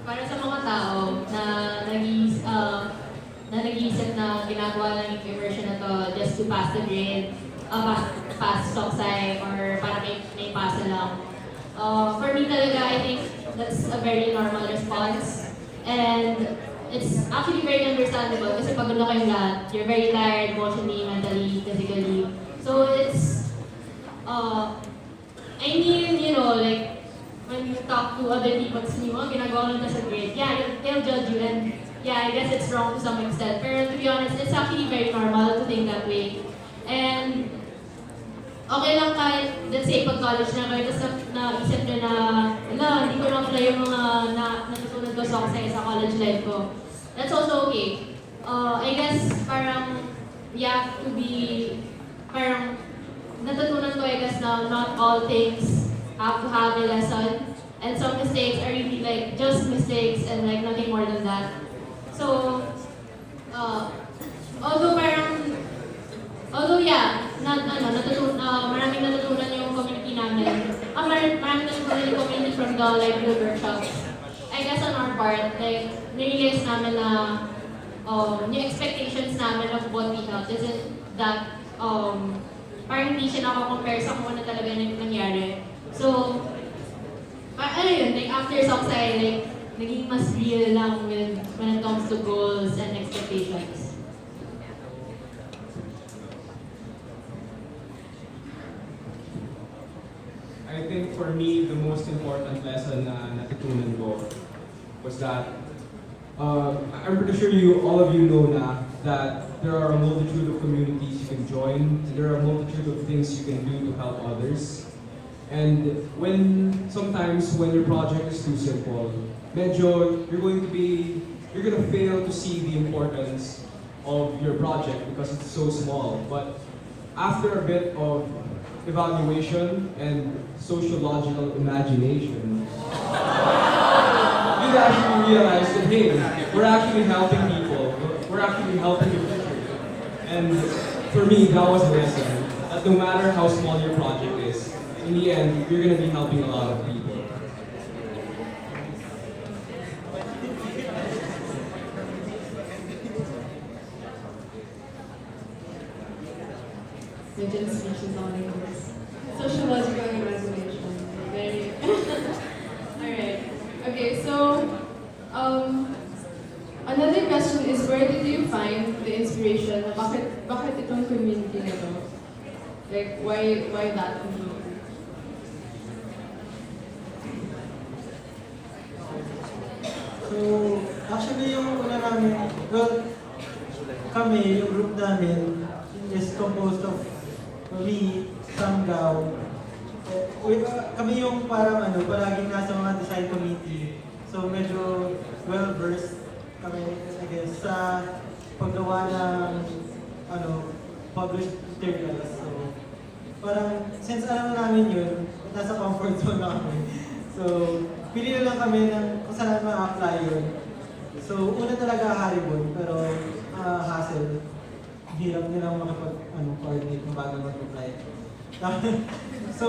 para sa mga tao na nag-iisip na ginagawa lang yung immersion na to just to pass the grade, pass soksay, or para may pasa lang. For me talaga, I think that's a very normal response. And it's actually very understandable kasi pagod na kayong lahat. You're very tired emotionally, mentally, physically. So it's, I mean, you know, like, when you talk to other people, ginagawa lang sa grade, yeah, they'll judge you, and yeah, I guess it's wrong to some extent. Pero to be honest, it's actually very normal to think that way. And okay lang kahit, let's say, pag college na kayo, tapos naisip nyo na, hindi ko na-apply yung mga natutunan ko sa college life ko. That's also okay. I guess, parang, you have to be, parang, natutunan ko, I guess, na not all things have to have a lesson. And some mistakes are really like just mistakes and like nothing more than that. So, although yeah, maraming natutunan yung community namin. Maraming natutunan yung community from the livelihood workshops. I guess on our part, like, na-realize namin na yung expectations namin of what we have isn't that, parang hindi siya nakakompare sa kung ano talaga nangyari. So, ano yun, like after Soksay, like, naging mas real lang when it comes to goals and expectations. I think for me, the most important lesson na natutunan ko was that I'm pretty sure all of you know na that there are a multitude of communities you can join, and there are a multitude of things you can do to help others. And sometimes when your project is too simple, medyo you're gonna fail to see the importance of your project because it's so small. But after a bit of evaluation and sociological imagination, you'd actually realize that, hey, we're actually helping people, we're actually helping the future. And for me, that was a lesson, that no matter how small your project is, in the end, you're going to be helping a lot of people. Sociological imagination. Very. Alright. Okay, so another question is, where did you find the inspiration? Bakit itong community na to? Like, why that community? So, actually yung una namin, well, yung group namin is composed of me, Samgaw. Kami yung parang palaging nasa mga design committee. So medyo well-versed kami, I guess, sa paggawa ng published materials. So parang, since alam namin yun, nasa comfort zone na kami. So, pili na lang kami ng kung saan ma-apply yun. So, una talaga Haribon, pero hassle. Hirap nilang makapag-coordinate kung bago mag-apply. So,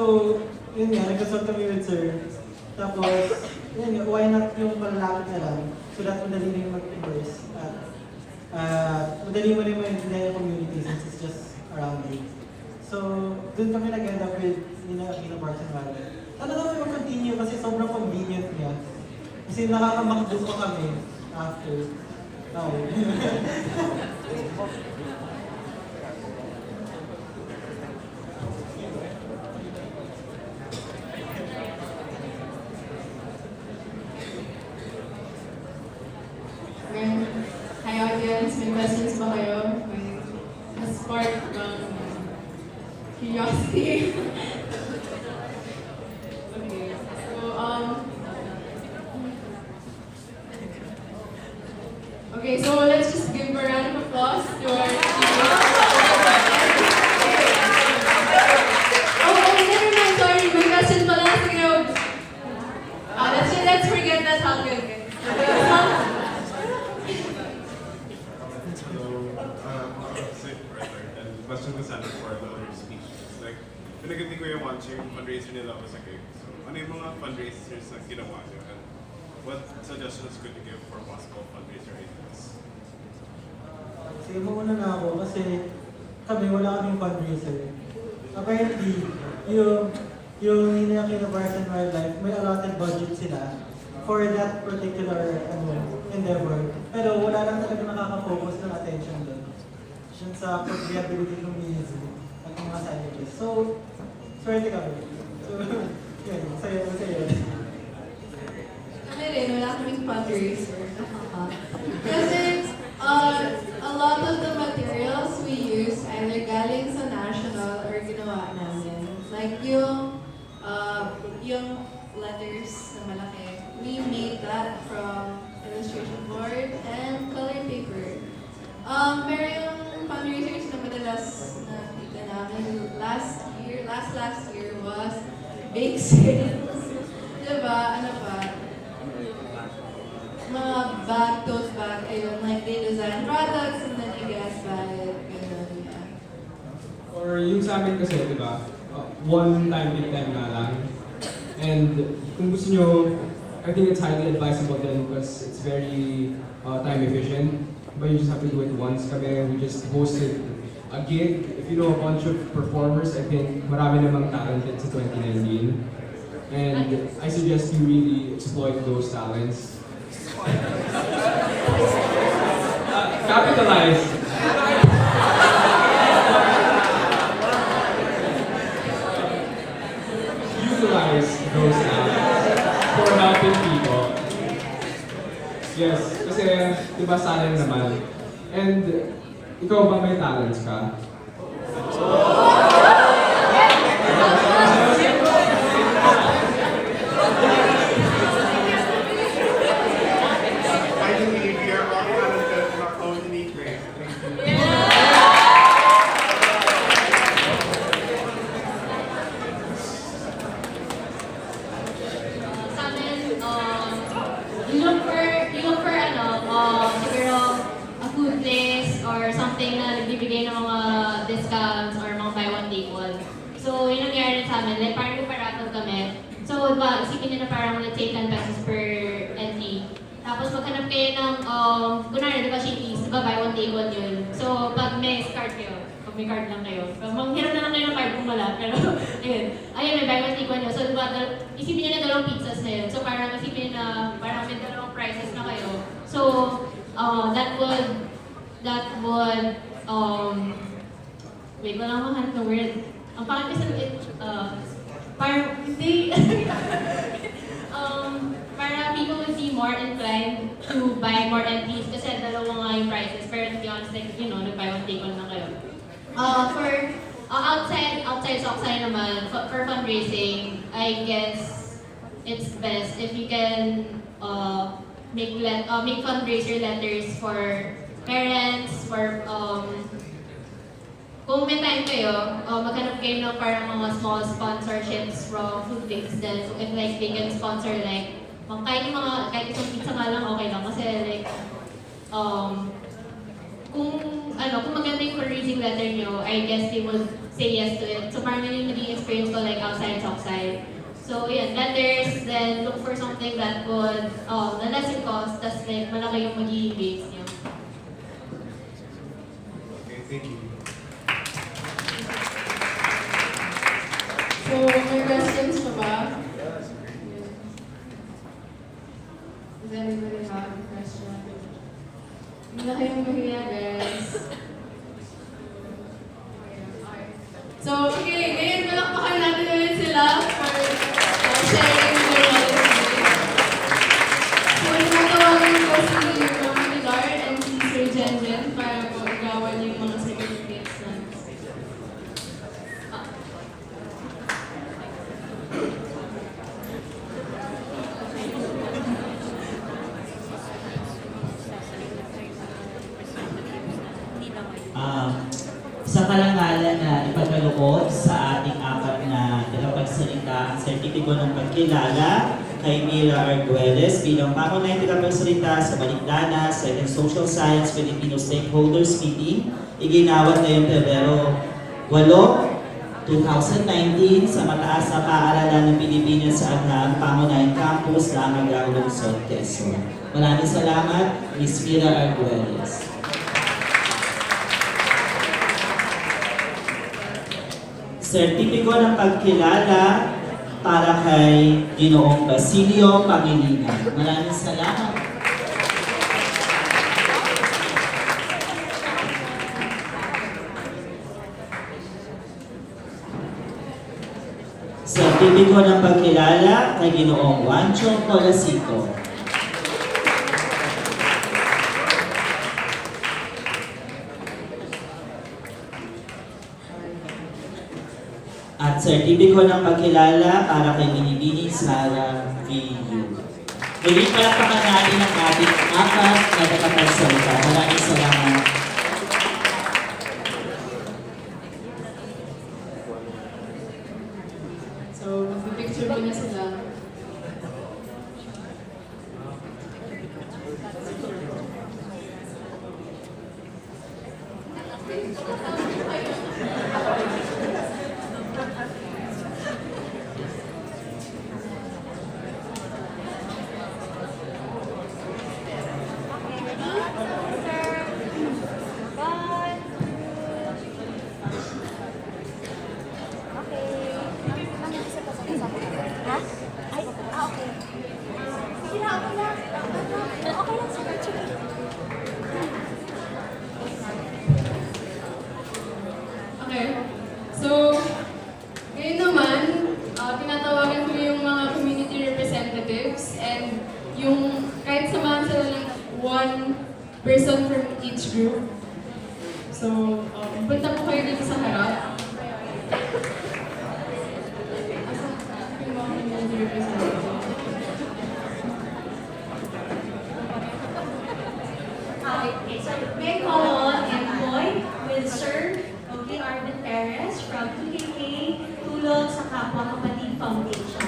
yun nga, nag-consult kami with sir. Tapos, yun nga, why not yung malalapit na lang so that madali na yung mag-immerse at madali mo rin maintindihan yung community since it's just around you. So, dun kami nag-end up with Aquino Parks and Valley. Talaga kami mag-continue kasi sobrang convenient niya. Kasi nakakamakdo pa kami after. Hi audience, may questions ba kayo? As part ng curiosity. Okay, so okay, so let's just give a round of applause to our never mind, sorry, may question pala. Let's forget that topic. Question ko sana for the other speakers. Like, pinaganda ko yung fundraiser nila ako sa cake. So, ano yung mga fundraisers na ginawa nyo? And what suggestions could you give for possible fundraiser ideas? Sige, mauna na ako kasi kami wala kaming fundraiser. Apparently, yung Hinayakin of Arts and Wildlife, may allotted budget sila for that particular endeavor. Pero wala lang talaga nakaka-focus ng attention doon. Yun sa pag-rehabilitate ng music at ng mga scientists. So, swerte kami. So, yun, masaya. Kami rin, wala kaming fundraiser. Kasi a lot of the materials we use either galing sa national or ginawa namin. Like yung letters na malaki, we made that from illustration board and color paper. Pero yung fundraisers na madalas nakita namin last year was bake sales. Diba? Ano pa? Mga bag, tote bag, ayun, like they design products and then you guys buy it, ganun, yeah. Or yung sa amin kasi, di ba, one time, big time na lang. And kung gusto nyo, I think it's highly advisable then because it's very time efficient. But you just have to do it once. Kami, we just hosted a gig. If you know a bunch of performers, I think marami namang talented sa 2019. And I suggest you really exploit those talents. Capitalize. Utilize those talents for helping people. Yes, kasi diba talent naman. And ikaw ba may talents ka? I believe we are all talented in our own unique way. Sa amin, you look for siguro a food place or something na nagbibigay ng mga discounts or mga buy one take one. So, yun ang nangyari sa amin. Like, parang nagparatol kami. So, isipin nyo na parang let's say 10 pesos per entry. Tapos maghanap kayo ng, kunwari, di ba, shitties, di ba, buy one take one yun. So, pag may card kayo, pag may card lang kayo, manghiram na lang kayo ng card kung wala, pero, ayun, may buy one take one yun. So, di ba, isipin nyo na dalawang pizzas na yun. So, parang isipin nyo na, parang may dalawang prices na kayo. So, that would, wait, wala akong mahanap na word. Ang pangit kasi, parang, hindi, para people would be more inclined to buy more entries kasi dalawa nga yung prices. Pero to be honest, like, nag-buy one take one lang kayo. For outside Soksay naman, for fundraising, I guess it's best if you can make fundraiser letters for parents, for kung may time kayo, maghanap kayo ng parang mga small sponsorships from food banks then if like they can sponsor like kahit isang pizza nga lang okay lang kasi like kung maganda yung fundraising letter nyo, I guess they would say yes to it. So parang yung naging experience ko like outside. So yeah, letters, then look for something that would na lesser cost, tas like malaki yung magiging base nyo. Okay, thank you. So, may questions pa ba? Does anybody have a question? Hindi na kayong mahiya, guys. So, okay, ngayon malakpakan natin ulit sila for sharing their knowledge. So, tinatawagan ko si Ma'am Pilar and si Sir Jenjen para po igawan yung mga certificates na. Sa karangalan na ipagkaloob sa ating apat na tagapagsalita ang sertipiko ng pagkilala kay Mira Arguelles bilang pangunahing tagapagsalita sa Balik-Danas sa Social Science Filipino Stakeholders Meeting iginawat ngayong Pebrero 8, 2019 sa mataas na paaralan ng Pilipinas sa Agham, Pangunahing Campus, Lamagaw, Lungsod, Quezon. Maraming salamat, Ms. Mira Arguelles. Sertipiko ng pagkilala para kay Ginoong Basilio Pangilinan. Maraming salamat. Sertipiko ng pagkilala kay Ginoong Juancho Colasico. At sertipiko ng pagkilala para kay Binibini Sara V.U. Muli palakpakan natin ang ating apat na nakapagsalita. Maraming salamat. So, mag-picture mo na sila. Okay. So, ngayon naman, tinatawagan ko yung mga community representatives and yung kahit samahan sila ng one person from each group. So, punta po kayo dito sa harap. Yung mga community representatives. Okay, so may call on Envoy will serve, okay, Arvin Perez from 2KK, Tulong sa Kapwa Kapatid Foundation.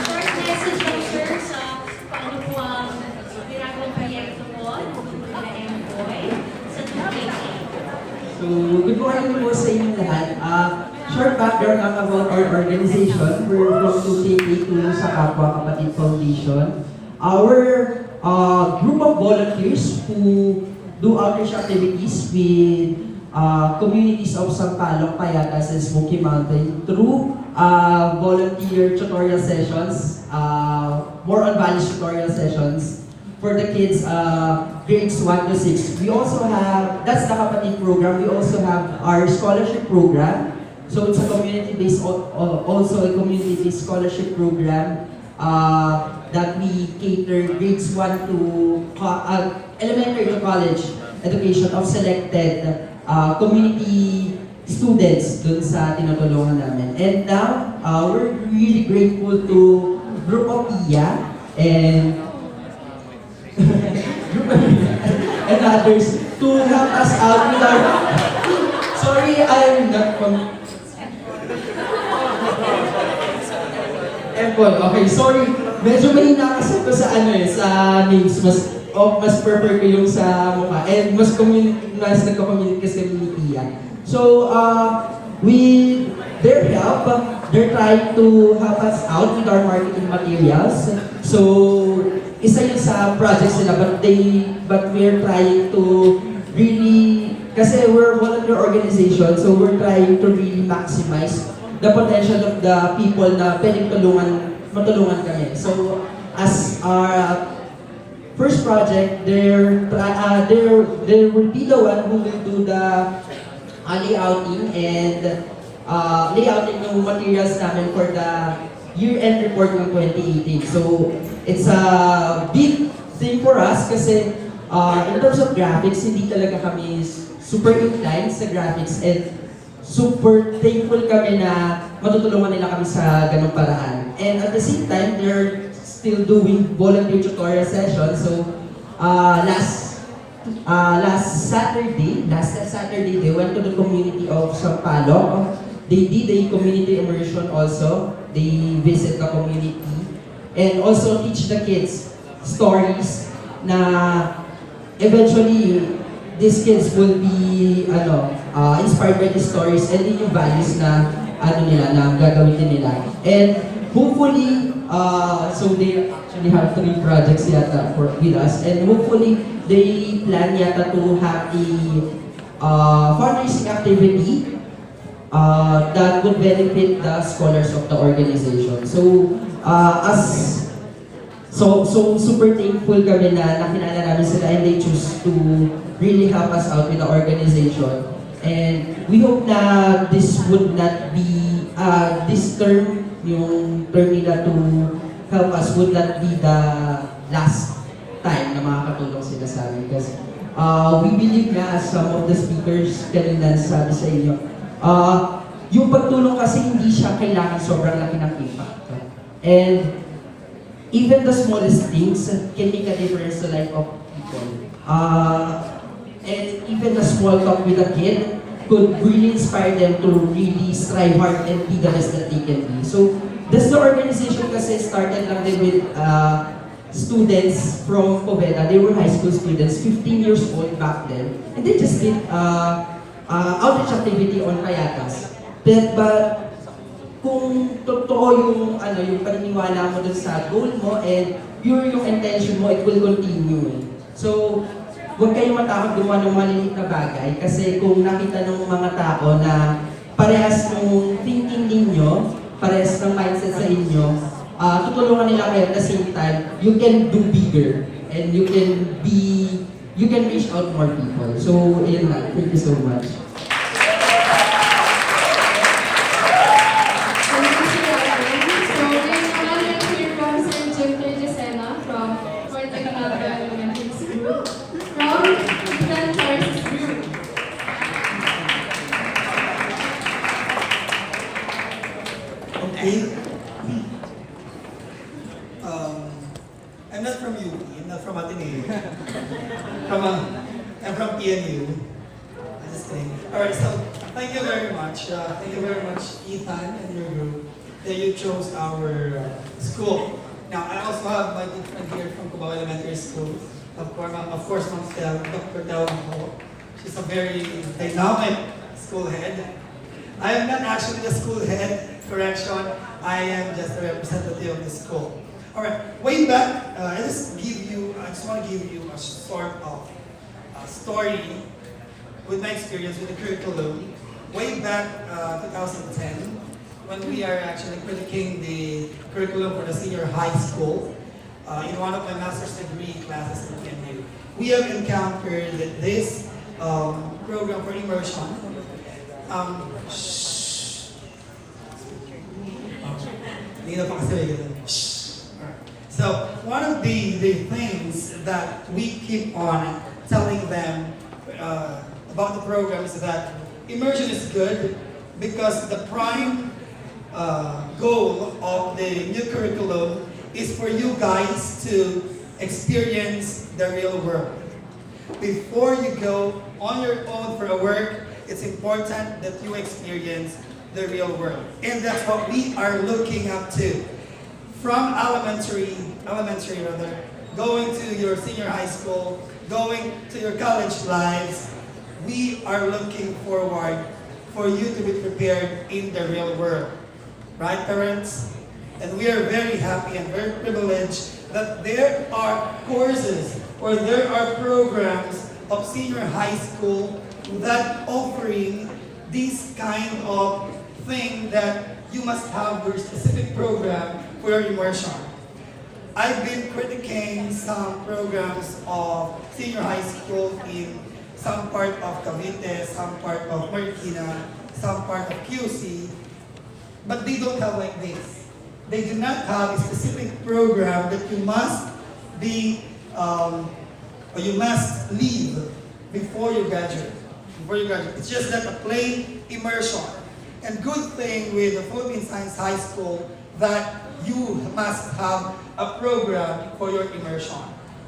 Short message lang, sir, sa paano po ang ginagawang proyekto po ng Envoy sa 2KK. So, good morning po sa inyong lahat. Short background lang about our organization. We're from 2KK Tulong sa Kapwa Kapatid Foundation. Our group of volunteers who do outreach activities with communities of Sampaloc, Payatas, and Smoky Mountain through volunteer tutorial sessions, more on values tutorial sessions for the kids grades 1 to 6. We also have, that's the Kapatid program, we also have our scholarship program. So it's a community-based, also a community-based scholarship program that we cater grades 1 to elementary to college education of selected community students dun sa tinutulungan namin. And now, we're really grateful to Group of Iya and and others to help us out with our... Sorry, I'm not from... Apple, okay, sorry. Medyo may nakasap ko sa sa names. Mas prefer ko yung sa mukha. And mas nagko-communicate kasi kami ni Iya. So, with their help, they're trying to help us out with our marketing materials. So, isa yun sa projects nila, but we're trying to really, kasi we're a volunteer organization, so we're trying to really maximize the potential of the people na pwedeng matulungan kami. So, as our first project, there will be the one who will do the layouting and layouting ng materials namin for the year-end report ng 2018. So, it's a big thing for us kasi in terms of graphics, hindi talaga kami super inclined sa graphics and super thankful kami na matutulungan nila kami sa ganung paraan. And at the same time, they're still doing volunteer tutorial sessions. So, last Saturday, they went to the community of Sampaloc. They did a community immersion also. They visit the community and also teach the kids stories na eventually these kids will be inspired by the stories and din yung values na na gagawin din nila. And hopefully, so they actually have 3 projects yata with us, and hopefully they plan yata to have a fundraising activity that would benefit the scholars of the organization. So super thankful kami na nakilala namin sila and they choose to really help us out with the organization. And we hope na this would not be, this term, yung term nila to help us would not be the last time na makakatulong sila sa amin. Because we believe na, as some of the speakers kanina sabi sa inyo, yung pagtulong kasi hindi siya kailangan sobrang laki ng impact. And even the smallest things can make a difference to the life of people. And even a small talk with a kid could really inspire them to really strive hard and be the best that they can be. So, this the organization kasi started lang din with students from Poveda. They were high school students, 15 years old back then. And they just did outreach activity on Kayatas. But kung totoo yung paniniwala mo dun sa goal mo and pure yung intention mo, it will continue. So, huwag kayong matakot gumawa ng maliliit na bagay kasi kung nakita ng mga tao na parehas ng thinking ninyo, parehas ng mindset sa inyo, tutulungan nila kayo at the same time, you can do bigger and you can reach out more people. So, yun lang. Thank you so much. I'm not from UP, I'm not from Ateneo. I'm from PNU. I'm just kidding. Alright, so thank you very much. Thank you very much, Ethan and your group, that you chose our school. Now, I also have my good friend here from Cubao Elementary School. Of course, Ma'am Dr. Telmo. She's a very dynamic school head. I am not actually the school head, correction. I am just a representative of the school. Alright, way back, I just want to give you a sort of story with my experience with the curriculum. Way back 2010, when we are actually critiquing the curriculum for the senior high school, in one of my master's degree classes in PNU, we have encountered this program for immersion. So one of the things that we keep on telling them about the program is that immersion is good because the prime goal of the new curriculum is for you guys to experience the real world. Before you go on your own for a work, it's important that you experience the real world. And that's what we are looking up to. From elementary, going to your senior high school, going to your college lives, we are looking forward for you to be prepared in the real world. Right, parents? And we are very happy and very privileged that there are courses or there are programs of senior high school that offering this kind of thing that you must have your specific program for your immersion. I've been critiquing some programs of senior high school in some part of Cavite, some part of Marikina, some part of QC, but they don't have like this. They do not have a specific program that you must be, or you must leave before you graduate. It's just that a plain immersion. And good thing with the Philippine Science High School that you must have a program for your immersion.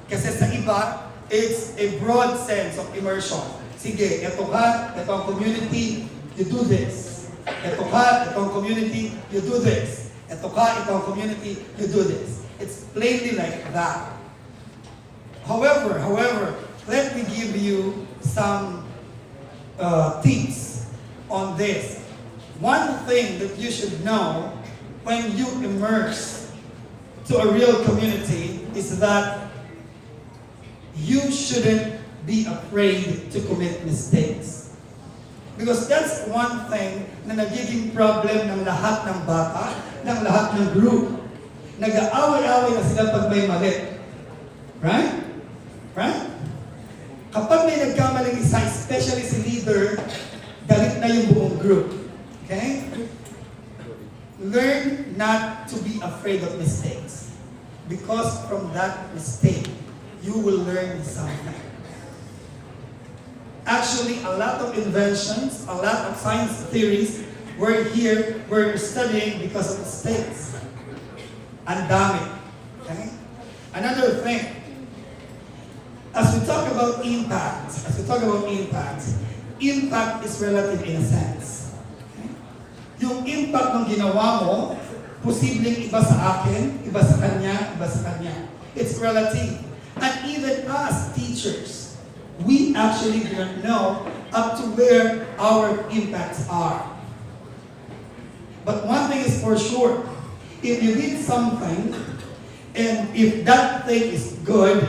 Kasi sa iba, it's a broad sense of immersion. Sige, ito ka, ito ang community, you do this. Ito ka, ito ang community, you do this. Ito ka, ito ang community, you do this. It's plainly like that. However, let me give you some tips on this. One thing that you should know when you immerse to a real community is that you shouldn't be afraid to commit mistakes. Because that's one thing na nagiging problem ng lahat ng bata, ng lahat ng group. Nag-aaway-aaway na sila pag may mali. Right? Right? Kapag may nagkamaling isa, especially si leader, galit na yung buong group. Okay? Learn not to be afraid of mistakes. Because from that mistake, you will learn something. Actually, a lot of inventions, a lot of science theories we're studying because of mistakes. Ang dami. Okay? Another thing, as we talk about impact, impact is relative in a sense. Okay? Yung impact ng ginawa mo, posibleng iba sa akin, iba sa kanya, iba sa kanya. It's relative. And even us, teachers, we actually don't know up to where our impacts are. But one thing is for sure, if you did something, and if that thing is good,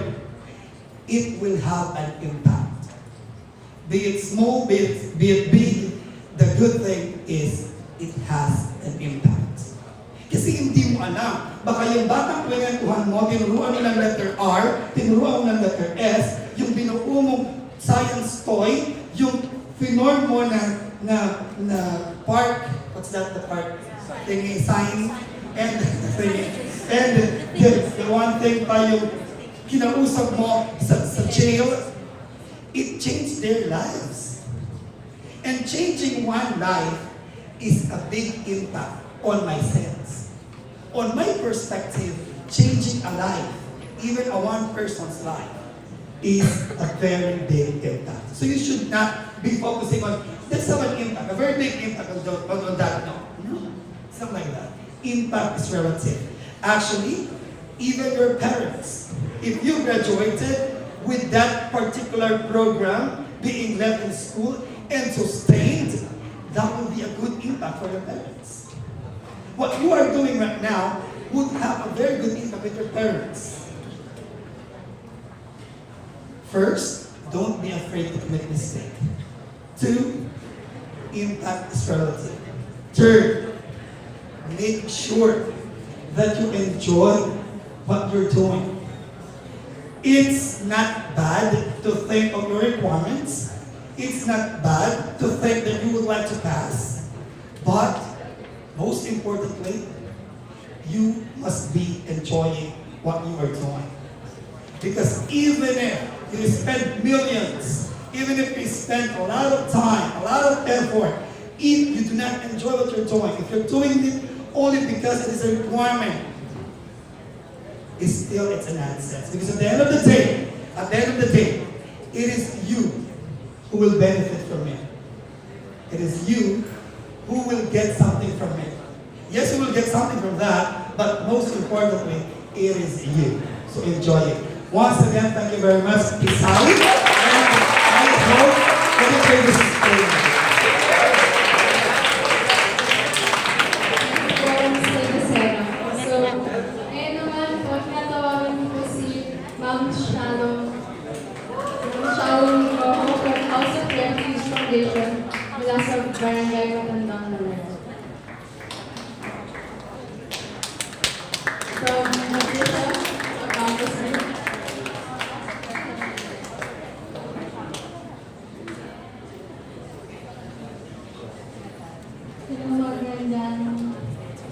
it will have an impact. Be it small, be it big, the good thing is it has an impact. Kasi hindi mo alam, baka yung batang kwentuhan mo, tinuruan mo ng letter R, tinuruan mo ng letter S, yung binuo mong science toy, yung finorm mo na part, what's that, the part? Thingy, sign, and the one thing pa yung kinausap mo sa jail, it changed their lives. And changing one life is a big impact on my sense. On my perspective, changing a life, even a one person's life, is a very big impact. So you should not be focusing on, let's have an impact, a very big impact on that. No, something like that. Impact is relative. Actually, even your parents, if you graduated with that particular program being left in school and sustained, that will be a good impact for your parents. What you are doing right now would have a very good impact with your parents. First, don't be afraid to commit mistake. Two, impact is relative. Third, make sure that you enjoy what you're doing. It's not bad to think of your requirements. It's not bad to think that you would like to pass. But, most importantly, you must be enjoying what you are doing. Because even if you spend millions, even if you spend a lot of time, a lot of effort, if you do not enjoy what you're doing, if you're doing it only because it is a requirement, it's a nonsense. Because at the end of the day, it is you who will benefit from it. It is you who will get something from it. Yes, you will get something from that, but most importantly, it is you. So enjoy it. Once again, thank you very much. Peace out. And I hope that you take this experience. Mula sa barangay Matandang Nalan. From Madrid, accomplishment. Magandang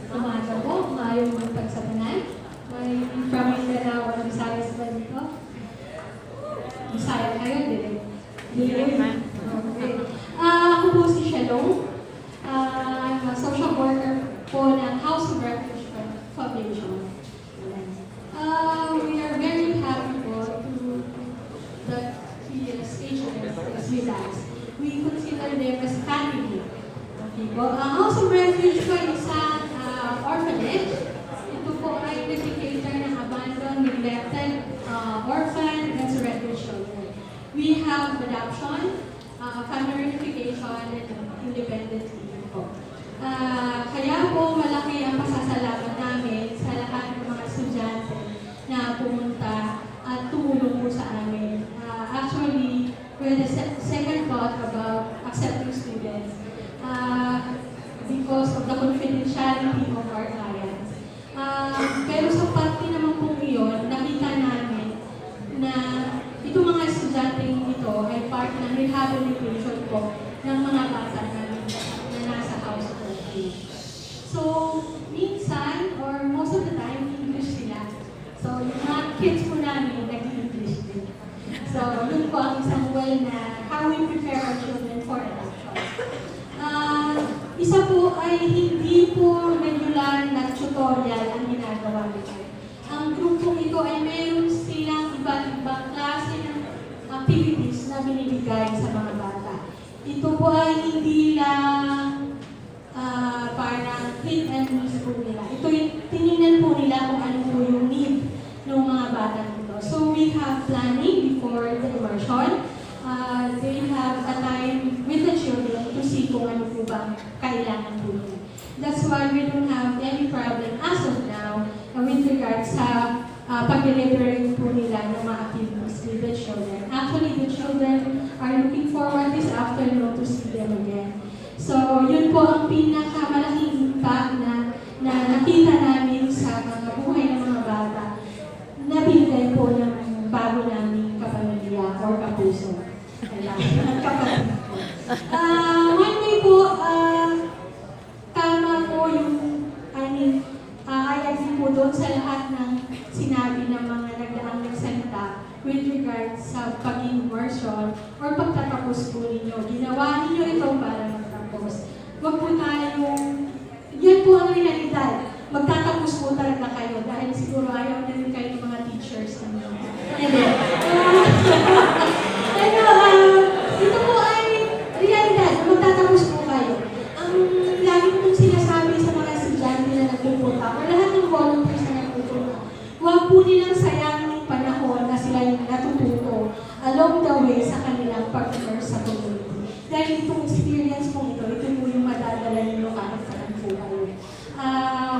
umaga po, maayong pagsabanan. May from Mindanao at Visayas ba dito? Visayas kayo, hindi. Okay. Ako po si Shalom. I'm a social worker po ng House of Refuge Foundation. We are very happy po to the PSHS Visayas. We consider them as family. Okay po. Ang House of Refuge po ay isang orphanage. Ito po ay nag-cater ng abandoned, neglected, orphan, and surrendered children. We have adoption, family reunification, and independent living po. Kaya po malaki ang pasasalamat namin sa lahat ng mga estudyante na pumunta at tumulong po sa amin. Actually, we're the second thought about accepting students because of the confidentiality of our clients. Pero sa parte naman po iyon, nakita namin na itong mga estudyante ito ay part ng rehabilitation po ng mga bata namin na nasa house of refuge. So, minsan, or most of the time, English sila. So, yung mga kids po namin, nag-English din. So, yun po ang isang way na how we prepare our children for adoption. Isa po ay hindi po regular na tutorial ang ginagawa nito. Ang grupong ito ay mayroon silang iba't ibang klase ng activities na binibigay sa mga bata. Ito po ay hindi lang parang hit and miss po nila. Ito yung tinignan po nila kung ano po yung need ng mga bata nito. So we have planning before the immersion. They have a time with the children to see kung ano po ba kailangan po nila. That's why we don't have any problem as of now with regards sa pag-deliver po nila ng mga activities with the children. Actually, the children are looking forward this afternoon to see them again. So, yun po ang pinakamalaking impact na nakita namin sa mga buhay ng mga bata na binigay po ng bago naming kapamilya or kapuso. Kailangan kapatid po. One way po, tama po yung, I agree po doon sa lahat ng sinabi ng mga nagdaang nagsalita with regards sa pag-immersion or pagtatapos po ninyo. Ginawa ninyo ito para magtapos. Huwag po tayong, yan po ang realidad. Magtatapos po talaga kayo dahil siguro ayaw na rin kayo ng mga teachers ninyo. Ito po ay realidad. Magtatapos po kayo. Ang lagi kong sinasabi sa mga estudyante na nagpupunta o lahat ng volunteers na nagpupunta, huwag po nilang sayangin yung panahon na sila yung natututo along the way sa kanilang partners sa community. Dahil itong experience po ito po yung madadala ninyo kahit saan po kayo.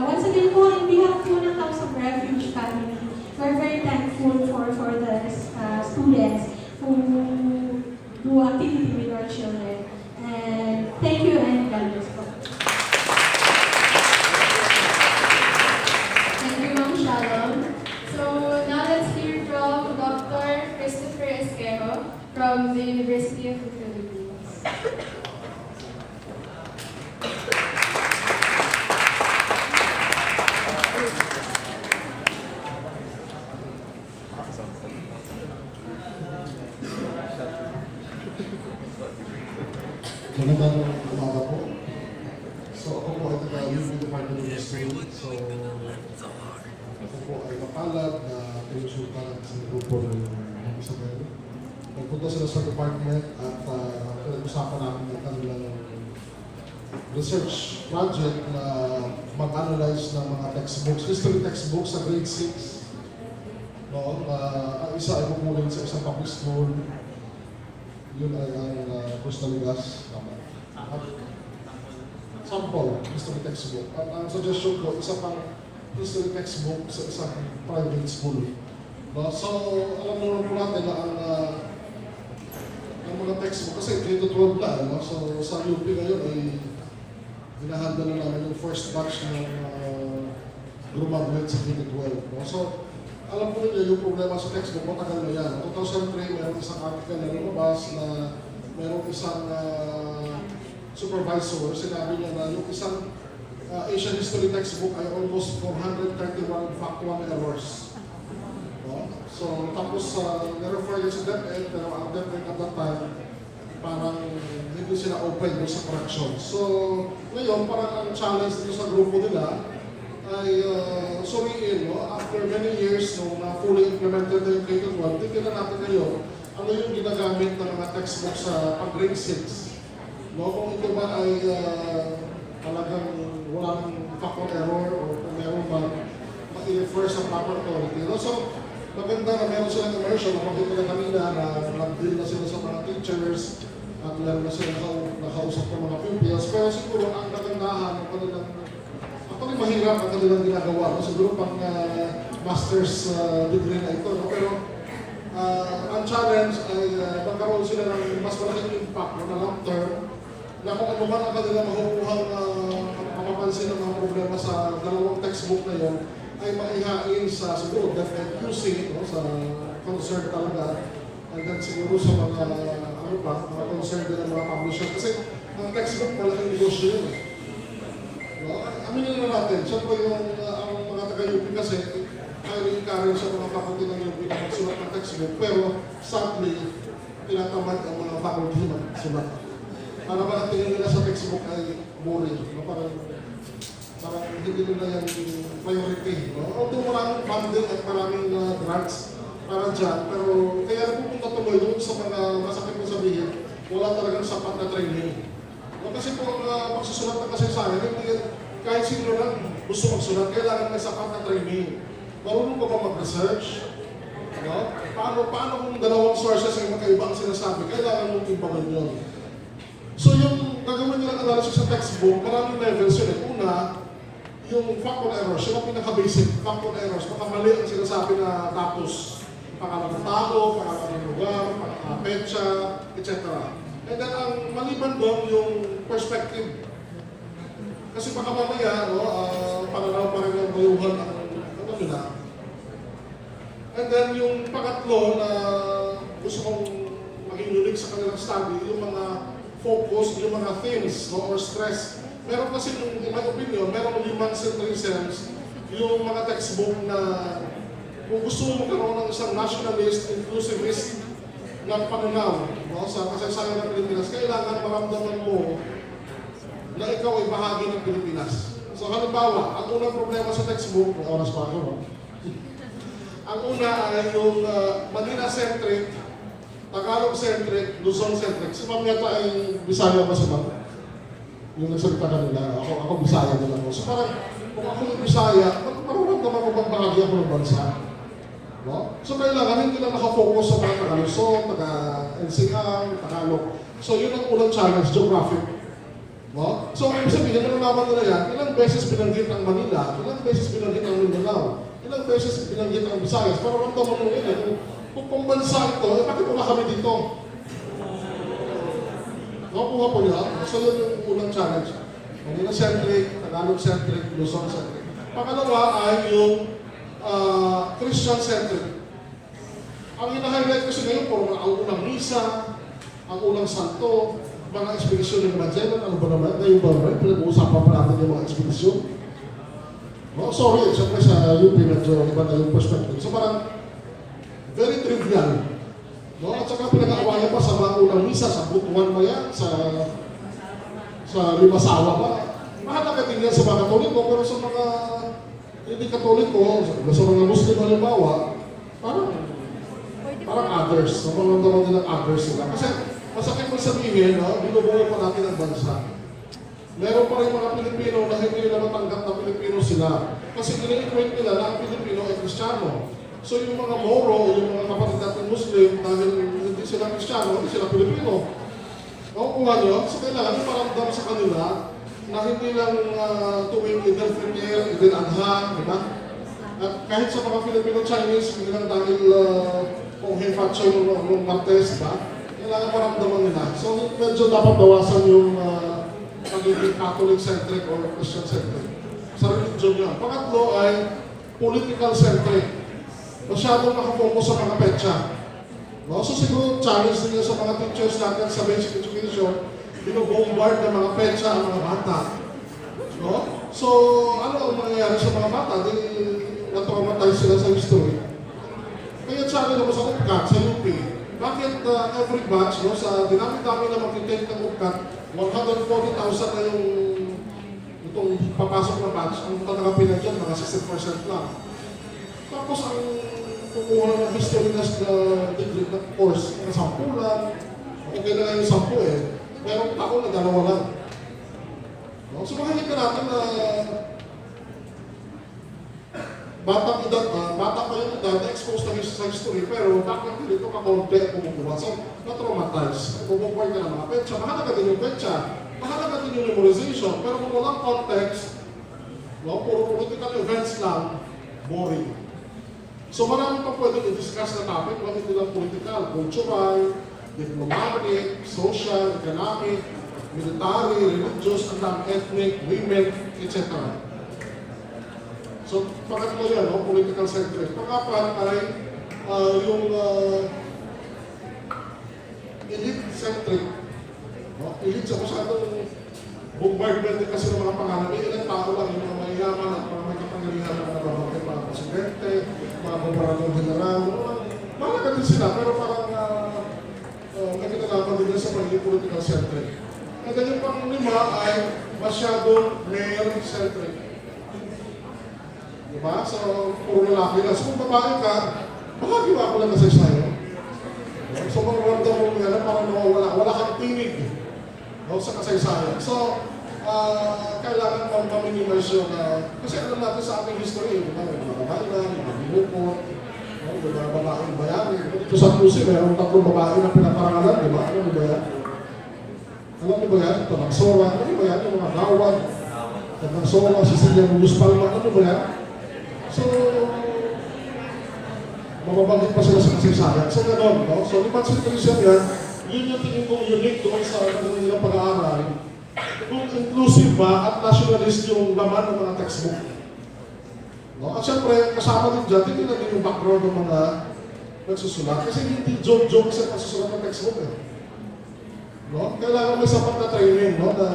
Once again po, in behalf po ng House of Refuge family, we're very thankful for the students who do activity with our children. And thank you and God bless po. Thank you, Ma'am Shalom. So now let's hear from Dr. Christopher Esquero from the University of the Philippines. Magandang umaga po. So ako po ay taga-UP Department of History. So ako po ay mapalad na pinagsultan sa grupo ng Isabel. Nagpunta sila sa department at pinag-usapan namin ng kanilang research project na mag-analyze ng mga textbooks, history textbooks sa grade 6. No, ang isa ay pupulin sa isang public school. Yun ay ang Costa Ligas. Sample, history textbook. At ang suggestion ko, isa pang history textbook sa isang private school. No? So, alam naman po natin na ang mga textbook, kasi K to 12 na, no? So sa UP ngayon ay hinahanda na namin yung first batch ng graduate sa K to 12. No? So, alam po niyo yung problema sa textbook, matagal na yan. 2003, mayroong isang article na lumabas na mayroong isang supervisor, sinabi niya na yung isang Asian history textbook ay almost 431 factual errors. No? So, tapos na-refer yun sa DepEd, pero ang DepEd at that time, parang hindi sila open doon sa correction. So, ngayon, parang ang challenge dito sa grupo nila ay suriin, no? After many years, no, na fully implemented na yung K-12, tignan natin ngayon ano yung ginagamit ng mga textbook sa pag-grade 6. No, kung ito ba ay talagang walang factual error o kung meron ba ma-refer sa proper authority. No? So, maganda na meron silang immersion. Makikita na kanina na nag-deal na sila sa mga teachers at meron na sila nakausap ng mga pupils. Pero siguro ang kagandahan ng kanilang, actually mahirap ang kanilang ginagawa. No? Siguro pang master's degree na ito. No? Pero ang challenge ay magkaroon sila ng mas malaking impact na long term na kung ano man ang kanilang makukuhang mapapansin ng mga problema sa dalawang textbook na yon ay maihain sa siguro QC, no, sa concern talaga, and then siguro sa mga mga concern din ng mga publishers. Kasi ang textbook malaking negosyo yun. No? Aminin na natin, siyempre yung ang mga taga-UP kasi highly encourage sa mga faculty ng UP na magsulat ng textbook, pero sadly, tinatamad ang mga faculty na magsulat. Para ba ang tingin nila sa textbook ay boring, no? Parang hindi nila yan priority. No? Although maraming funding at maraming grants para dyan, pero kaya pupunta tuloy doon sa mga masakit na sabihin, wala talagang sapat na training. No? Kasi kung magsusulat ng kasaysayan, kahit sino lang gusto magsulat, kailangan may sapat na training. Marunong ka ba mag-research? No? Paano kung dalawang sources ay magkaiba ang sinasabi? Kailangan mong timbangan yun. So yung gagawin nilang analysis sa textbook, maraming levels yun. Una, yung factual errors, yun ang pinaka-basic factual errors. Baka mali ang sinasabi na tapos. Pangalan ng tao, pangalan ng lugar, petsa, etc. And then ang maliban doon, yung perspective. Kasi baka mamaya, no, pananaw pa rin ng bayuhan ang nila. And then yung pangatlo na gusto kong maging unique sa kanilang study, yung mga focus, yung mga themes, no, or stress. Meron kasi, in my opinion, meron 5 centrisms yung mga textbook na kung gusto mo magkaroon ng isang nationalist, inclusivist na pananaw, no, sa kasaysayan ng Pilipinas, kailangan maramdaman mo na ikaw ay bahagi ng Pilipinas. So halimbawa, ang unang problema sa textbook, may oras pa ako, no? Ang una ay yung Manila-centric, Tagalog-centric, Luzon-centric. Si Ma'am yata ay Bisaya ba si Ma'am? Yung nagsalita kanila, ako Bisaya din ako. So parang, kung ako yung Bisaya, marunong naman ko bang bahagi ako ng bansa? No? So kailangan hindi lang nakafocus sa mga taga-Luzon, taga-NCR, Tagalog. So yun ang unang challenge, geographic. No? So kung sabihin, nalaman nila yan, ilang beses binanggit ang Manila, ilang beses binanggit ang Mindanao, ilang beses binanggit ang Visayas, para ramdaman mo yun. Kung bansa ito, bakit wala kami dito? Nakuha po niya. So yun yung unang challenge. Manila-centric, Tagalog-centric, Luzon-centric. Pangalawa ay yung Christian-centric. Ang hina-highlight kasi ngayon po, ang unang misa, ang unang santo, mga ekspedisyon ng Magellan, ano ba naman? Ngayon ba naman? Pinag-uusapan pa natin yung mga ekspedisyon. No, sorry, siyempre sa UP medyo iba na yung perspective. So parang very trivial. No? At saka pinag-aawayan pa sa mga unang misa, sa Butuan ba yan, sa Limasawa ba? Mahalaga din yan sa mga Katoliko, pero sa mga hindi Katoliko, sa mga Muslim halimbawa, parang others. So parang naman din ang others sila. Kasi masakit mo sabihin, no? Binubuo pa natin ang bansa. Meron pa rin mga Pilipino na hindi nila matanggap na Pilipino sila. Kasi nila-equate nila na ang Pilipino ay Kristiyano. So yung mga Moro, yung mga kapatid natin Muslim, dahil hindi sila Kristiyano, hindi sila Pilipino. Nakukuha nyo? So kailangan paramdam sa kanila na hindi lang tuwing either premier, either adha, di ba? At kahit sa mga Filipino-Chinese, hindi lang dahil kung hefatso ng Martes, ba? Kailangan paramdaman nila. So medyo dapat bawasan yung pagiging Catholic-centric or Christian-centric. Sa religion yan. Pangatlo ay political-centric. Masyadong nakafocus sa mga petsa. No? So siguro challenge din sa mga teachers natin sa basic education, binobombard ng mga petsa ang mga bata. No? So ano ang mangyayari sa mga bata? Di na-traumatize sila sa history. Kaya sabi naman sa UPCAT, sa UP, bakit every batch, no, sa dinami-dami na mag-intake ng UPCAT, 140,000 na yung itong papasok na batch, ang tatanggapin na dyan, mga 60% lang. Tapos ang kukuha ng history na degree na course, mga 10 lang, okay na nga yung 10 eh, merong taon na 2 lang. No? So makikita natin na bata pa yung edad, na-expose na sa history, pero bakit hindi ito kakonte kumukuha? So, na-traumatize. Bumubuhay ka ng mga petsa. Mahalaga din yung petsa. Mahalaga din yung memorization. Pero kung walang context, no, puro political events lang, boring. So marami pa pwede i-discuss na topic, hindi lang political, cultural, diplomatic, social, economic, military, religious, ethnic, women, etc. So, pangatlo yan, no? Political centric. Pangapat ay yung elite-centric. No? Elite sa masyadong bombardment din kasi ng mga pangalan. May ilang tao lang, yung mga mayayaman at mga may kapangyarihan ng mga presidente, mga gobernador general. Mahalaga din sila, pero parang may kinalaman din sa pagiging political centric. And then yung pang-lima ay masyadong male-centric. Diba? So, puro lalaki lang. So, kung babae ka, makagiwa ko lang kasi sa'yo. So, kung ramdam mo nga, parang wala kang tinig, no, sa kasaysayan. So, kailangan pang ma-minimize yung, kasi alam natin sa ating history, diba? May mga babae na, may mga binupo, no, may mga babaeng bayani. Dito sa Pusi, mayroong 3 babae na pinaparangalan, diba? Alam mo ba yan? Alam mo ba yan? Tabagsora, alam mo ba yan? Yung mga gawad, Tabagsora, Cecilia Muñoz Palma, alam mo ba yan? So, mababanggit pa sila sa kasaysayan. So, gano'n, no? So, lipat centuries yan, yun yung tingin kong unique doon sa kanilang pag-aaral. Kung inclusive ba at nationalist yung laman ng mga textbook. No? At syempre, kasama din dyan, hindi na din yung background ng mga nagsusulat. Kasi hindi joke-joke sa pagsusulat ng textbook. No? Kailangan may sapat na training, no? Na,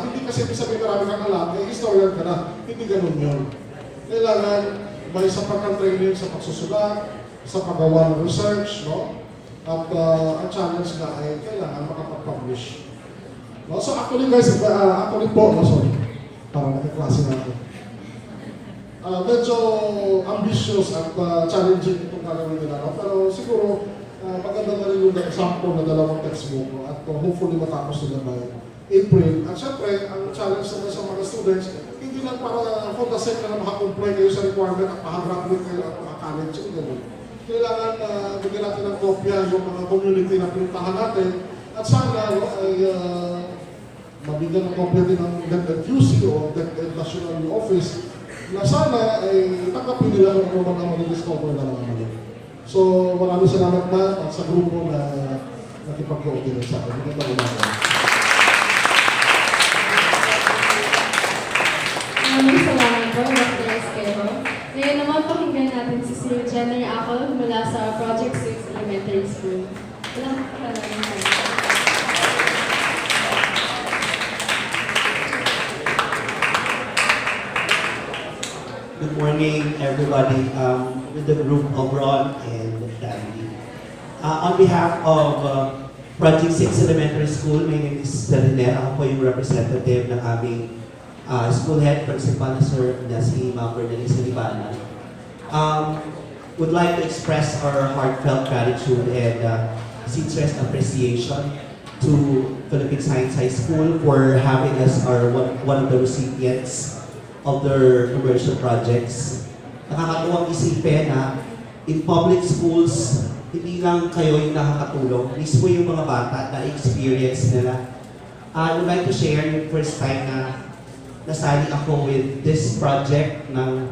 hindi kasi sabihin marami kang alam, historian ka na. Hindi ganun yun. Kailangan may sapat ng training sa pagsusulat, sa paggawa ng research, no? At ang challenge na ay kailangan makapag-publish. No? So actually guys, actually po, no, sorry, parang nakaklase na ako. Medyo ambitious at challenging itong gagawin nila, no? Pero siguro maganda na rin yung example na 2 textbook, no? At hopefully matapos nila by April. At syempre, ang challenge naman sa mga students, hindi lang para for the sake na makakomply kayo sa requirement at makagraduate kayo at makakollege, yung gano'n. Kailangan bigyan natin ng kopya yung mga community na pinuntahan natin at sana no, ay mabigyan ng kopya din ng DepEd-UC o DepEd National Office na sana ay tanggapin nila kung ano man ang discover na naman. So maraming salamat na at sa grupo na nakipag-coordinate sa akin. Magandang umaga. Maraming salamat po, Dr. Esquero. Ngayon naman pakinggan natin si Sir Jenner Apple mula sa Project 6 Elementary School. Walang maraming salamat. Good morning, everybody, with the group of Ron and Dandy. On behalf of Project 6 Elementary School, my name is Dariner. Ako po yung representative ng aming school head, principal na si Ma'am Bernalisa Libana. Would like to express our heartfelt gratitude and sincere appreciation to Philippine Science High School for having us one of the recipients of their commercial projects. Nakakatuwang isipin na in public schools, hindi lang kayo yung nakakatulong, mismo yung mga bata na experience nila. I would like to share yung first time na nasali ako with this project ng,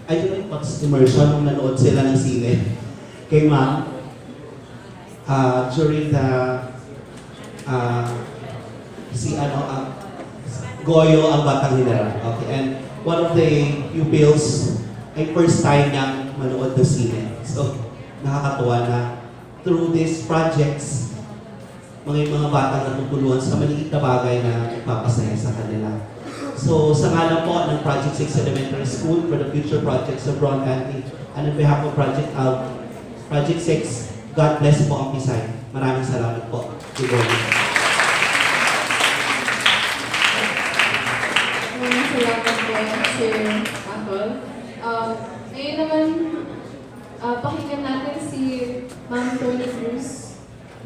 I don't know what's immersion, nung nanood sila ng sine kay Ma'am during the Goyo ang Batang General. Okay, and one of the pupils ay first time niyang manood ng sine. So, nakakatuwa na through these projects, mga batang natutulungan sa maliit na bagay na nagpapasaya sa kanila. So, sa ngalan po ng Project 6 Elementary School for the future projects of Ron Andy, and on behalf of Project 6, God bless po ang Pisay. Maraming salamat po. Good morning. Maraming salamat po, Sir Apple. Ngayon naman, pakinggan natin si Ma'am Tony Cruz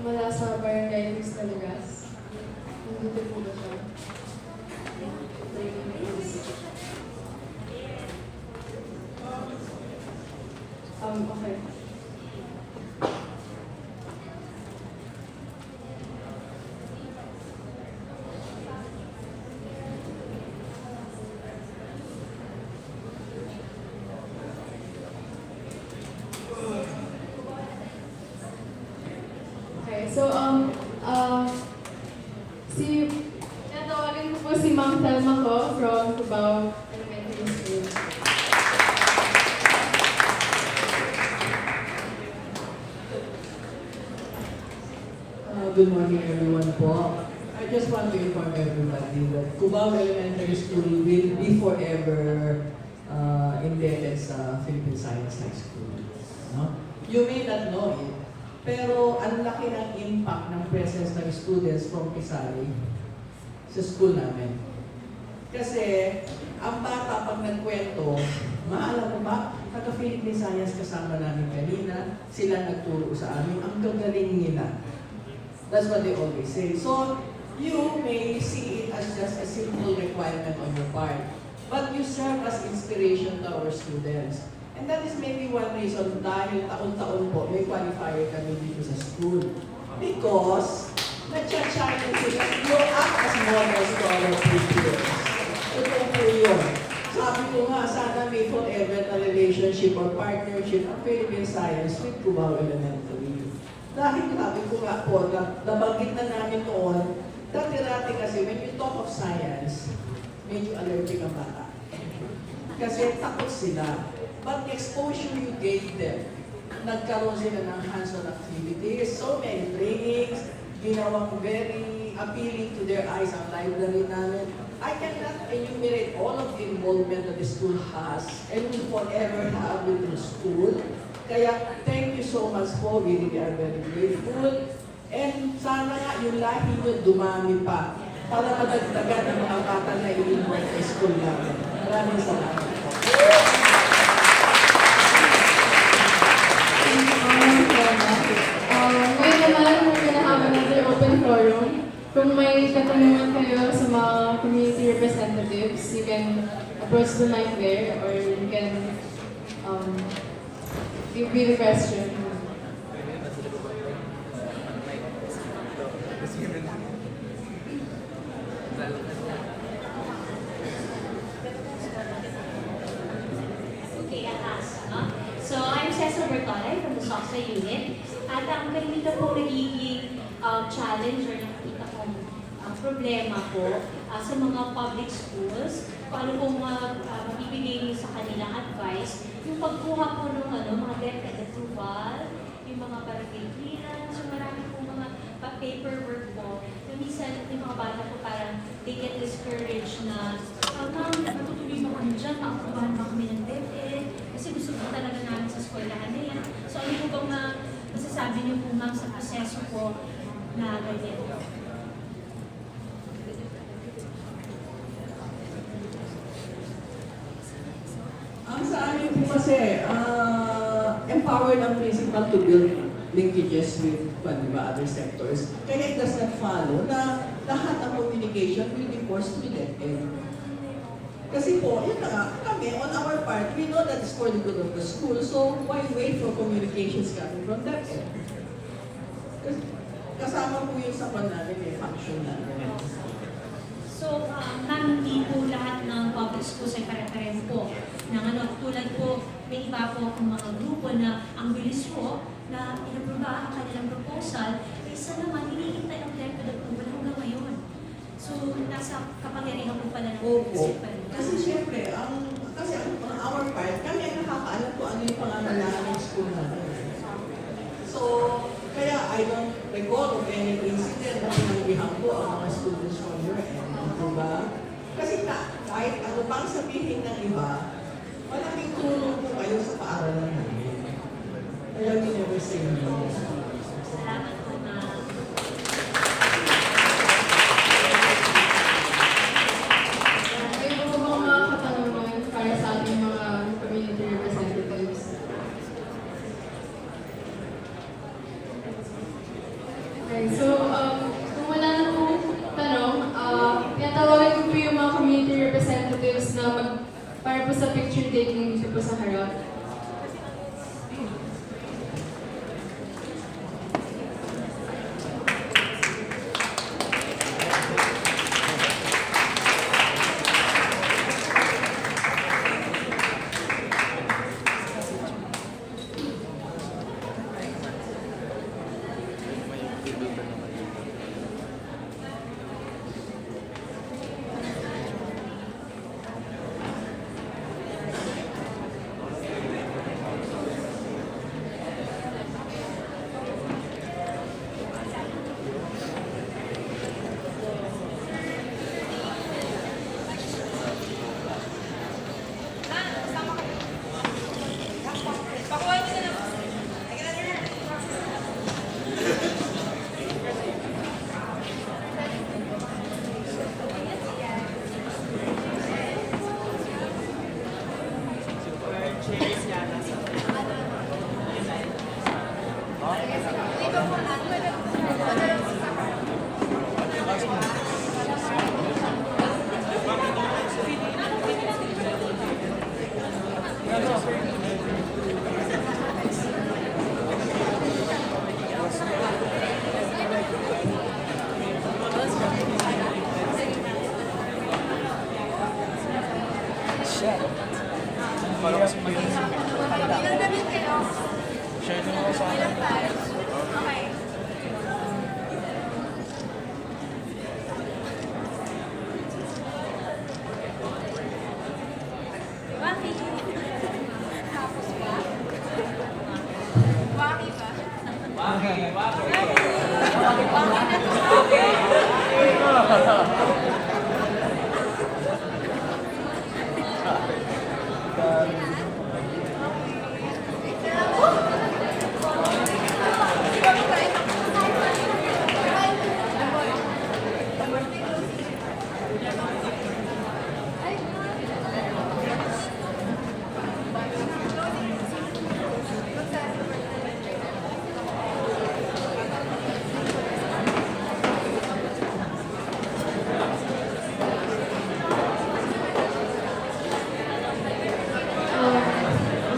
mula sa Barangay Cruz Talagas. Nandito po ba siya? Okay. Okay, so, natawagan ko po si Ma'am Thelma ko from Cubao Elementary School. Good morning everyone po. I just want to inform everybody that Cubao Elementary School will be forever indebted sa Philippine Science High School. No? You may not know it, pero ang laki ng impact ng presence ng students from Pisari sa school namin. Kasi, ang bata pag nagkwento, maalam mo ba, taga-Philippine Science kasama namin kanina, sila nagturo sa amin, ang gagaling nila. That's what they always say. So, you may see it as just a simple requirement on your part, but you serve as inspiration to our students. And that is maybe one reason dahil taon-taon po may qualifier kami dito sa school. Because, nag-challenge sila, you act as models to our pupils. Totoo po yun. Sabi ko nga, sana may forever na relationship or partnership ang Philippine Science with Cubao Elementary. Dahil sabi ko nga po, nabanggit na namin noon, dati-dati kasi when you talk of science, medyo allergic ang bata. Kasi takot sila. But the exposure you gave them, nagkaroon sila ng hands-on activities, so many trainings, ginawang very appealing to their eyes ang library namin. I cannot enumerate all of the involvement that the school has and will forever have with the school. Kaya, thank you so much po. We really are very grateful. And sana nga yung lahi nyo dumami pa para madagdagan ang mga bata na i-invite sa school namin. Maraming salamat po. Ngayon naman, we're gonna have another open forum. Kung may katanungan kayo sa mga community representatives, you can approach the mic there or you can give me the question. Okay, I'll ask. So, I'm Cecil Bertolay from the SOCSA unit. At ang ganito po nagiging challenge or nakikita kong problema po sa mga public schools, kung ano pong mabibigay niyo sa kanilang advice, yung pagkuha po ng mga DepEd approval, yung mga barangay clearance, yung marami pong mga paperwork po, na minsan yung mga bata po parang they get discouraged na, ma'am, natutuloy mo kami dyan, maaprubahan ba kami ng DepEd, kasi gusto po talaga namin sa eskwelahan nila. So ano po bang masasabi niyo po ma'am sa proseso po na ganyan? Ang sa amin po kasi, empower ng principal to build linkages with other sectors. Kaya it does not follow na lahat ng communication will be forced to DepEd. Kasi po, yun na nga, kami, on our part, we know that it's for the good of the school, so why wait for communications coming from DepEd? Kasama po yun sa namin, may function namin. So, ma'am, hindi po lahat ng public schools ay pare-pareho po. Tulad po, may iba po akong mga grupo na ang bilis po na inaproba ang kanilang proposal, isa naman, hinihintay ang DepEd approval hanggang ngayon. So, nasa kapangyarihan po pala ng principal. Kasi siyempre, kasi on our part, kami ang nakakaalam kung ano yung pangangailangan ng school natin. So, kaya I don't recall of any incident na pinanggihan ko ang mga students from your end. Diba? Kasi kahit ano pang sabihin ng iba, malaking tulong po kayo sa paaralan namin. Kaya we never say no. Salamat po, ma'am. May mga katanungan para sa ating mga community representatives. Okay, so kung wala na po tanong, tinatawagan ko po yung mga community representatives na para po sa picture taking dito po sa harap.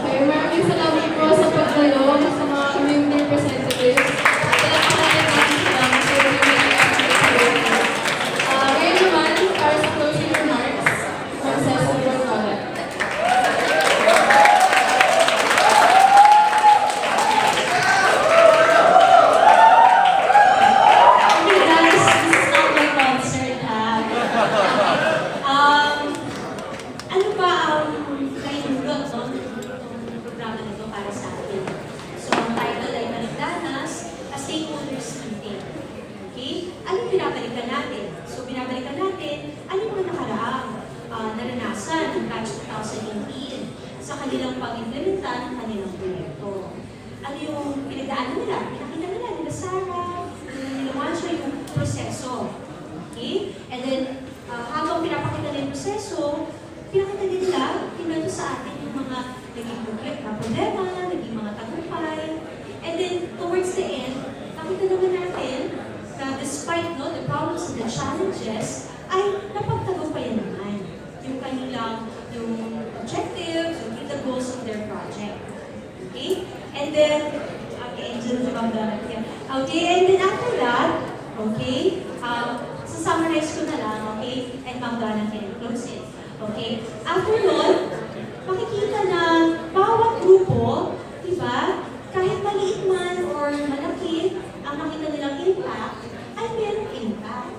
Okay, maraming salamat po sa pagdalo sa mga community representatives. Salamat natin sila sa ngayon naman, para sa closing remarks, Mrs. Rosalia. Okay guys, this is not my concert ha. Ano ba ang nainulot ng programa nito para sa atin? So ang title ay Balik-Danas, a stakeholders meeting. Okay? Anong binabalikan natin? So binabalikan natin, ano yung mga nakaraang naranasan ng batch 2018 sa kanilang pag-implementa ng kanilang proyekto. Ano yung pinagdaanan nila? Pinakita nila Sarah, nila yung proseso. Okay? And then, habang pinapakita nila yung proseso, pinakita nila, pinakita sa atin yung mga naging problema, naging mga tagumpay. And then, towards the end, nakita naman natin na despite the problems and the challenges, ay napagtagumpayan naman yung kanilang objectives, the goals of their project. Okay? And then, okay, okay, and then after that, okay, summarize ko na lang, okay, and Ma'am Donna can close it. Okay? After nun, makikita na bawat grupo, di ba, kahit maliit man or malaki, ang nakita nilang impact, ay merong impact.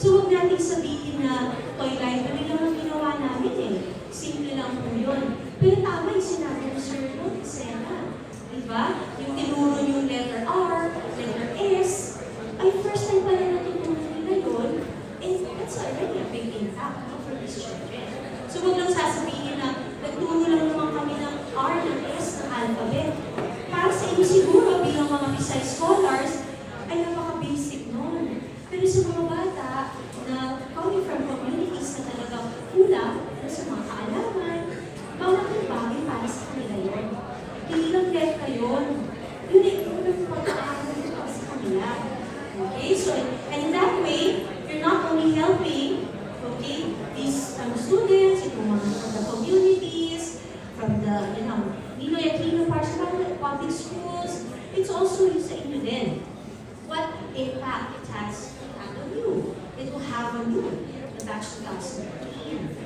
So huwag natin sabihin na toy life na lang ang ginawa namin eh. Simple lang po yun. Pero tama yung sinabi ng Sir Sena. Di ba? Yung tinuro yung letter R, letter S, ay first time pala natutunan nila yun, and that's already a big impact for these children. So huwag lang sasabihin na nagturo lang naman kami ng R, ng S, ng alphabet. Para sa inyo siguro bilang mga Bisay scholars, ay napaka-basic nun. Pero sa mga bata na coming from communities na talagang kulang sa mga kaalaman, malaking bagay para sa kanila yun. Hindi lang letra yun. Yun ay yung pagkaaral para sa kanila. Okay? So, and in that way, you're not only helping, okay, these students, from the communities, from the, Ninoy Aquino parts of the public schools, it's also sa inyo din. What impact it has on you? It will have on you, the batch 2013.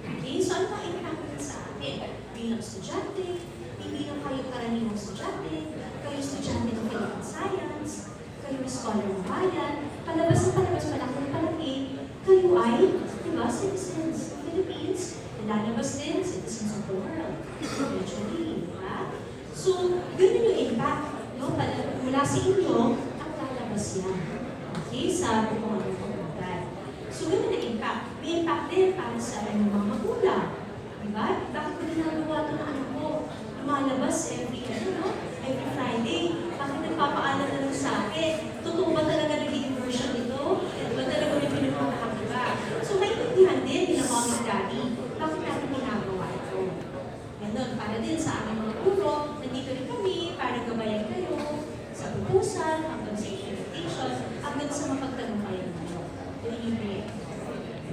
Okay, so ano ang impact nito sa atin? Bilang estudyante, hindi lang kayo karaniwang estudyante, kayo estudyante ng Philippine Science, kayo scholar ng bayan, palabas ng palabas, palaki, kayo ay, di ba, citizens of the Philippines, lalabas din, citizens of the world, eventually, di ba? So, yun yung impact, no? Mula sa inyo, ang lalabas yan. Okay, sa buong komunidad. So, yun yung impact. May impact din para sa mga magulang. Diba? Bakit ko ginagawa ito ng anak ko? Lumalabas every Friday. Bakit nagpapaalam na lang sa akin? Totoo ba talaga naging version nito? Ba talaga may pinagpapakakiba? So, may intindihan din bilang mommy daddy. Bakit natin ginagawa ito? Ganun, para din sa aming mga guro, nandito rin kami para gabayan kayo sa proposal, hanggang sa implementation, hanggang sa mapagtagumpayan kayo.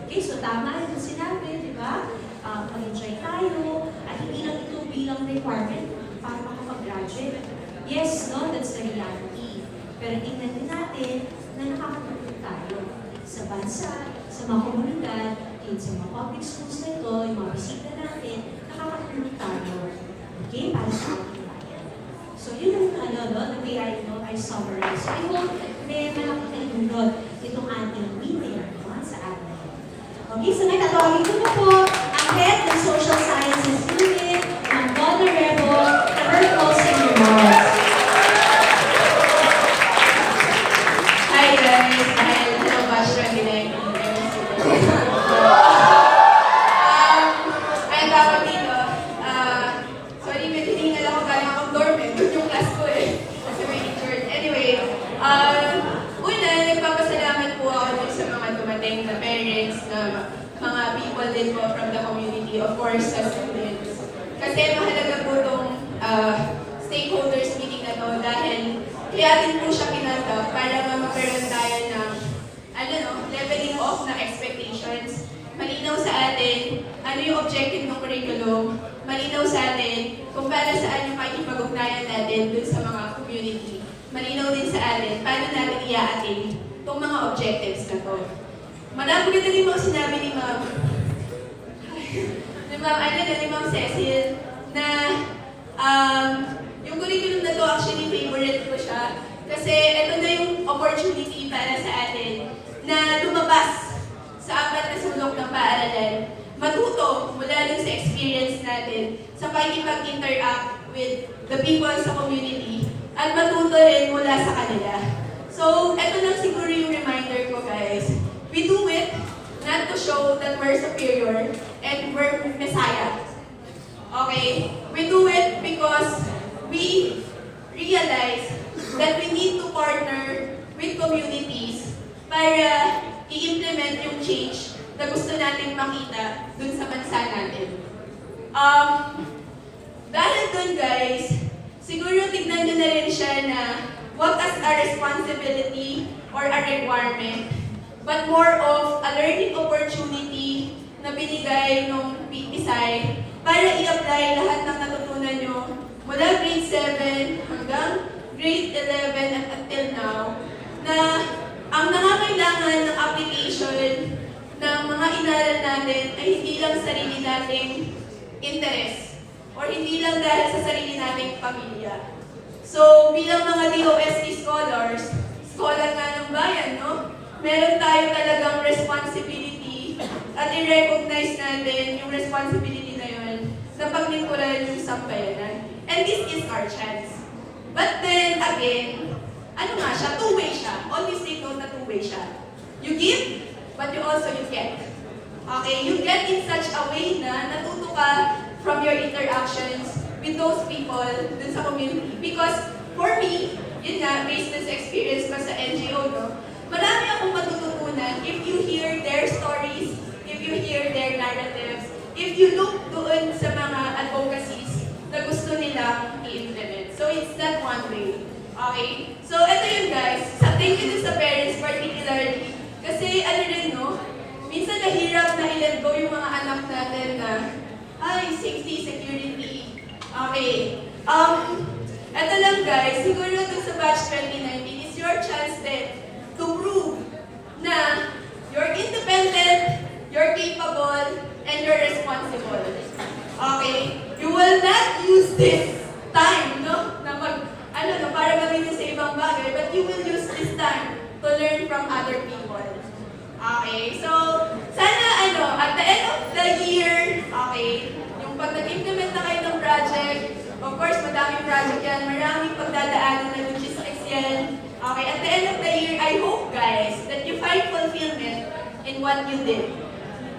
Okay, so tama yung sinabi, di ba? Mag-enjoy tayo, at hindi lang ito bilang requirement para makapag-graduate. Yes, no, that's the reality. Pero tingnan din natin na nakakatulong tayo sa bansa, sa mga komunidad, sa mga public schools na ito, yung mga bisita natin, nakakatulong tayo. Okay, para sa ating bayan. So yun ang the way I summarize. So I hope may nakakatulog itong ating meeting sa atin. Okay, so ngayon tatawagin ko na po ang head ng Social Sciences Unit, ang Honorable for closing remarks. Hi guys! Hello, Batch 29. Ayun tawag dito. Sorry, medyo hiningal ako galing akong dorm eh. Doon yung class ko eh. Kasi may injured. Anyway, una, nagpapasalamat po ako dun sa mga dumating na parents, na mga people din po from the community, of course, sa students. Kasi mahalaga po itong stakeholders meeting na to dahil kaya din po siya pinata para magkaroon tayo ng leveling off ng expectations. Malinaw sa atin ano yung objective ng curriculum, malinaw sa atin kung para saan yung pakikipag-ugnayan natin dun sa mga community. Malinaw din sa atin paano natin i-attain itong mga objectives na to. Marami ganda din mga sinabi ni Ma'am ni Ma'am Cecil na yung curriculum na to actually favorite ko siya kasi ito na yung opportunity para sa atin na lumabas sa apat na sulok ng paaralan, matuto mula dun sa experience natin sa pakikipag-interact with the people sa community at matuto rin mula sa kanila. So, ito lang siguro yung reminder ko guys. We do it not to show that we're superior and we're Messiah. Okay? We do it because we realize that we need to partner with communities para i-implement yung change na gusto natin makita dun sa bansa natin. Dahil dun guys, siguro tignan nyo na rin siya na wag as a responsibility or a requirement, but more of a learning opportunity na binigay ng PSI para i-apply lahat ng natutunan nyo mula grade 7 hanggang grade 11 at until now, na ang nangangailangan ng application ng mga inaral natin ay hindi lang sarili nating interest or hindi lang dahil sa sarili nating pamilya. So, bilang mga DOST scholars, scholar nga ng bayan, no? Meron tayo talagang responsibility at i-recognize natin yung responsibility na yun sa paglingkuran yung sambayanan. And this is our chance. But then, again, ano nga siya? Two-way siya. Always take note na two-way siya. You give, but you also get. Okay? You get in such a way na natuto ka from your interactions with those people dun sa community. Because for me, yun nga, based on sa experience ko sa NGO, no? Marami akong matututunan if you hear their stories, if you hear their narratives, if you look doon sa mga advocacies na gusto nilang i-implement. So it's not one way. Okay? So ito yun guys. Thank you sa parents particularly. Kasi ano rin, no? Minsan nahirap na i-let go yung mga anak natin na safety, security. Okay. Ito lang guys, siguro dun sa batch 2019 is your chance then to prove na you're independent, you're capable, and you're responsible. Okay? You will not use this time, no? Na para gamitin sa ibang bagay, but you will use this time to learn from other people. Okay? So, sana at the end of the year, okay, yung pag nag-implement na kayo ng project, of course, madaming project yan, maraming pagdadaanan na logistics yan. Okay, at the end of the year, I hope, guys, that you find fulfillment in what you did.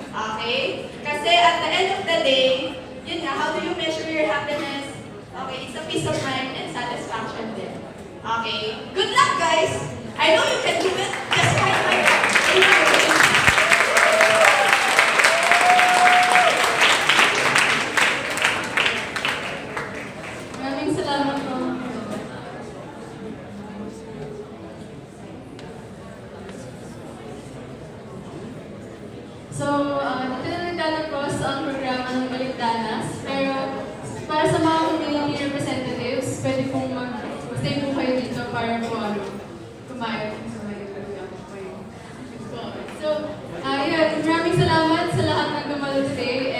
Okay? Kasi at the end of the day, yun nga, how do you measure your happiness? Okay, it's a peace of mind and satisfaction din. Okay? Good luck, guys! I know you can do it. Just fight my back. Thank you. Maraming salamat po. So, dito na nagtatapos ang programa ng Balik-Danas. Pero, para sa mga community representatives, pwede pong mag-stay po kayo dito para po kumain. So, yun, maraming salamat sa lahat ng dumalo today.